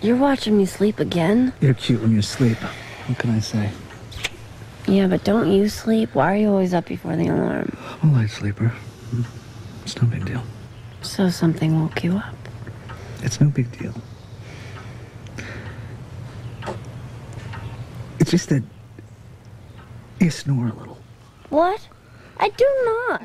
You're watching me sleep again? You're cute when you sleep. What can I say? Yeah, but don't you sleep? Why are you always up before the alarm? I'm a light sleeper. It's no big deal. So something woke you up. It's no big deal. It's just that you snore a little. What? I do not.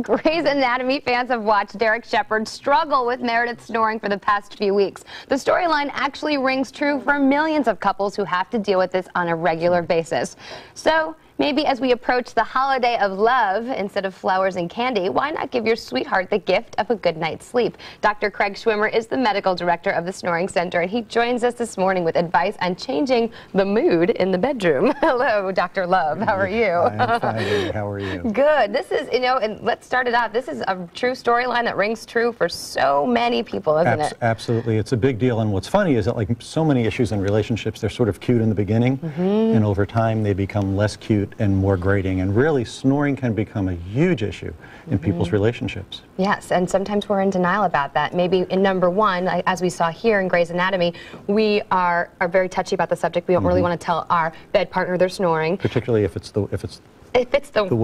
Grey's Anatomy fans have watched Derek Shepherd struggle with Meredith's snoring for the past few weeks. The storyline actually rings true for millions of couples who have to deal with this on a regular basis. So maybe as we approach the holiday of love, instead of flowers and candy, why not give your sweetheart the gift of a good night's sleep? Dr. Craig Schwimmer is the medical director of the Snoring Center, and he joins us this morning with advice on changing the mood in the bedroom. Hello, Dr. Love. How are you? I'm fine. How are you? Good. This is, and let's start it out. This is a true storyline that rings true for so many people, isn't it? Absolutely. It's a big deal. And what's funny is that, like so many issues in relationships, they're sort of cute in the beginning, and over time they become less cute and more grating, and really snoring can become a huge issue in people's relationships. Yes, and sometimes we're in denial about that. Maybe in number one, as we saw here in Grey's Anatomy, we are very touchy about the subject. We don't really want to tell our bed partner they're snoring. Particularly if it's the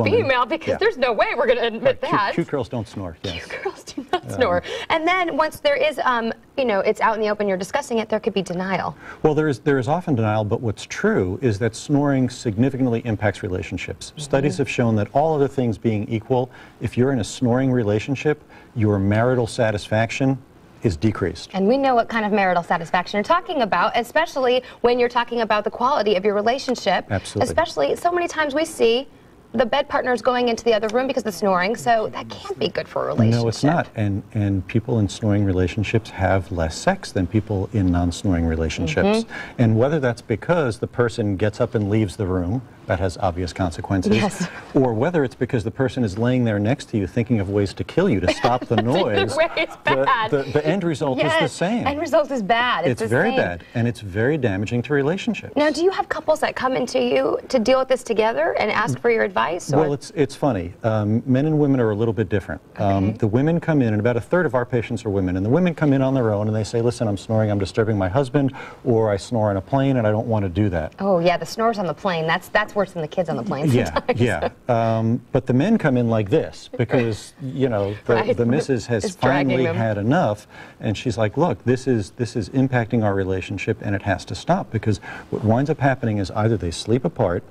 female, because there's no way we're going to admit that. Cute girls don't snore. Yes. Cute girls do not snore. And then once there is, it's out in the open, you're discussing it, there could be denial. Well, there is often denial, but what's true is that snoring significantly impacts relationships. Studies have shown that all other things being equal, if you're in a snoring relationship, your marital satisfaction is decreased. And we know what kind of marital satisfaction you're talking about, especially when you're talking about the quality of your relationship. Absolutely. Especially, so many times we see the bed partners going into the other room because of the snoring, so that can't be good for a relationship. No, it's not. And people in snoring relationships have less sex than people in non-snoring relationships. And whether that's because the person gets up and leaves the room, that has obvious consequences, or whether it's because the person is laying there next to you thinking of ways to kill you to stop the noise, the end result is the same. End result is bad. It's very bad, and it's very damaging to relationships. Now, do you have couples that come into you to deal with this together and ask for your advice? Or? Well, it's funny. Men and women are a little bit different. The women come in, and about a third of our patients are women, and the women come in on their own and they say, listen, I'm snoring, I'm disturbing my husband, or I snore on a plane and I don't want to do that. Oh yeah, the snores on the plane, that's worse than the kids on the plane sometimes. But the men come in like this because, the missus has finally had enough, and she's like, look, this is impacting our relationship and it has to stop, because what winds up happening is either they sleep apart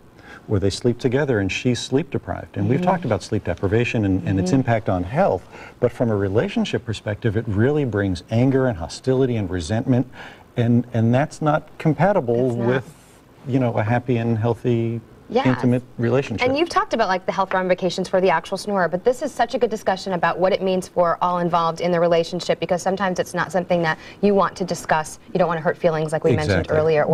or they sleep together and she's sleep deprived. And we've talked about sleep deprivation and its impact on health, but from a relationship perspective, it really brings anger and hostility and resentment, and that's not compatible with, a happy and healthy intimate relationship. And you've talked about like the health ramifications for the actual snorer, but this is such a good discussion about what it means for all involved in the relationship, because sometimes it's not something that you want to discuss. You don't want to hurt feelings like we mentioned earlier.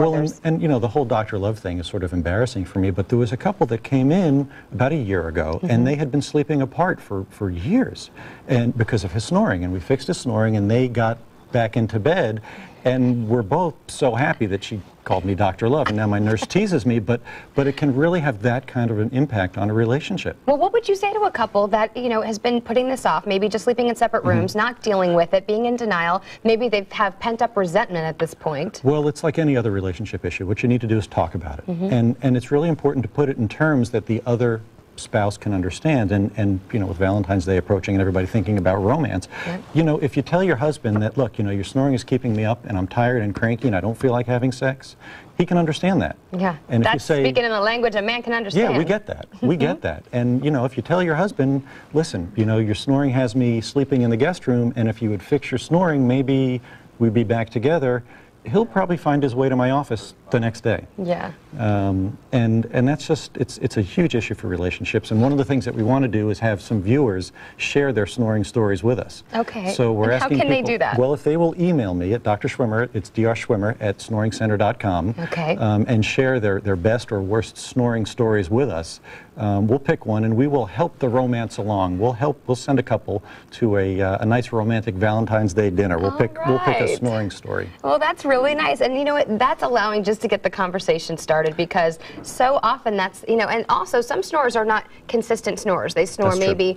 And the whole Dr. Love thing is sort of embarrassing for me, but there was a couple that came in about a year ago and they had been sleeping apart for years, and because of his snoring, and we fixed his snoring and they got back into bed, and we're both so happy that she called me Dr. Love, and now my nurse teases me, but it can really have that kind of an impact on a relationship. Well, what would you say to a couple that, has been putting this off, maybe just sleeping in separate rooms, not dealing with it, being in denial, maybe they have pent-up resentment at this point? Well, it's like any other relationship issue. What you need to do is talk about it, and it's really important to put it in terms that the other spouse can understand, and with Valentine's Day approaching and everybody thinking about romance, if you tell your husband that, look, your snoring is keeping me up and I'm tired and cranky and I don't feel like having sex, he can understand that. Yeah, and that's if you say, speaking in a language a man can understand. Yeah, we get that. We get that. And if you tell your husband, listen, your snoring has me sleeping in the guest room, and if you would fix your snoring, maybe we'd be back together, he'll probably find his way to my office the next day. Yeah. And that's just, it's a huge issue for relationships. And one of the things that we want to do is have some viewers share their snoring stories with us. Okay. So we're asking how can people, they do that? Well, if they will email me at Dr. Schwimmer, it's drschwimmer@snoringcenter.com, and share their best or worst snoring stories with us, we'll pick one and we will help the romance along. We'll send a couple to a nice romantic Valentine's Day dinner. We'll pick a snoring story. Well, that's really nice. And you know what? That's allowing just to get the conversation started. started, because so often that's, you know, and also some snorers are not consistent snorers. They snore maybe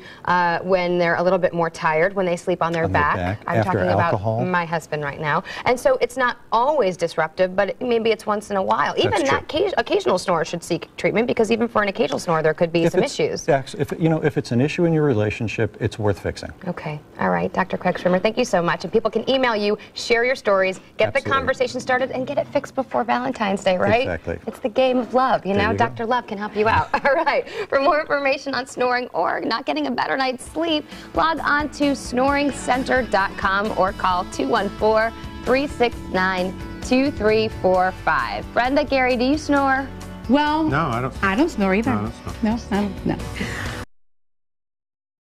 when they're a little bit more tired, when they sleep on their back. I'm talking about my husband right now. And so it's not always disruptive, but maybe it's once in a while. Even that occasional snorer should seek treatment, because even for an occasional snorer there could be some issues. If it's an issue in your relationship, it's worth fixing. Okay. All right. Dr. Craig Schwimmer, thank you so much. And people can email you, share your stories, get the conversation started, and get it fixed before Valentine's Day, right? Exactly. It's the game of love. You know, Dr. Love can help you out. All right. For more information on snoring or not getting a better night's sleep, log on to snoringcenter.com or call 214-369-2345. Brenda, Gary, do you snore? Well, no, I don't. I don't snore either. No, I don't snore. No, I don't. No.